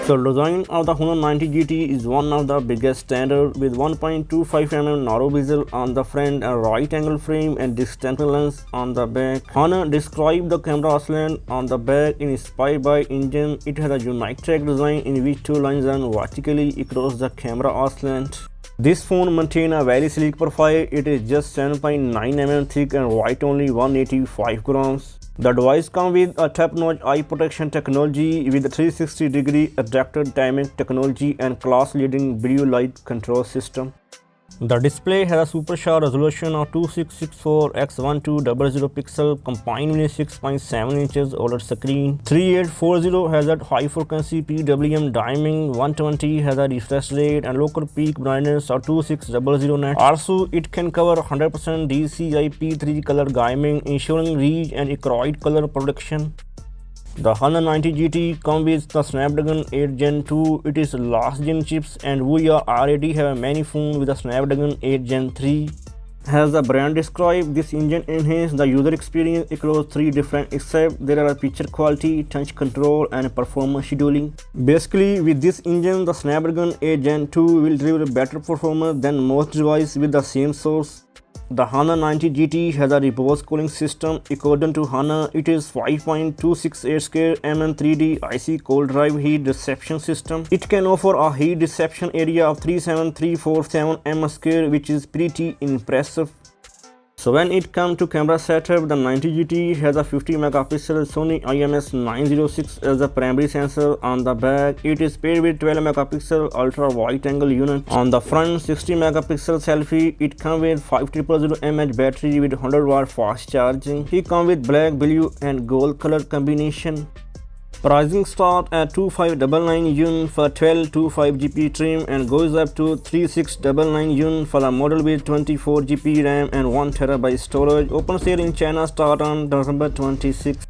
So design of the Honor 90 GT is one of the biggest standard with 1.25mm narrow bezel on the front and right angle frame and distant lens on the back. Honor described the camera oscillate on the back inspired by engine. It has a unique track design in which two lines run vertically across the camera oscillate. This phone maintains a very sleek profile. It is just 7.9mm thick and weight only 185 grams. The device comes with a top-notch eye protection technology with a 360-degree adaptive timing technology and class-leading blue light control system. The display has a supersharp resolution of 2664x1200 pixel combined with 6.7 inches OLED screen. 3840 has a high frequency PWM dimming, 120 has a refresh rate and local peak brightness of 2600 nits. Also, it can cover 100% DCI-P3 color gaming, ensuring rich and accurate color production. The Honor 90 GT comes with the Snapdragon 8 Gen 2. It is last gen chips and we already have many phones with the Snapdragon 8 Gen 3. As the brand described, this engine enhances the user experience across three different aspects. There are picture quality, touch control and performance scheduling. Basically, with this engine, the Snapdragon 8 Gen 2 will deliver better performance than most devices with the same source. The Honor 90 GT has a reverse cooling system. According to Honor, it is 5.268 mm 3D IC cold drive heat reception system. It can offer a heat reception area of 37347 mm², which is pretty impressive. So when it comes to camera setup, the 90 GT has a 50 megapixel Sony IMX906 as the primary sensor. On the back, it is paired with 12 megapixel ultra wide angle unit. On the front, 60 megapixel selfie. It comes with 5000 mAh battery with 100 watt fast charging. It comes with black, blue and gold color combination. Pricing start at 2599 yuan for 12 25GB trim and goes up to 3699 yuan for a model with 24GB RAM and 1TB storage. Open sale in China start on December 26.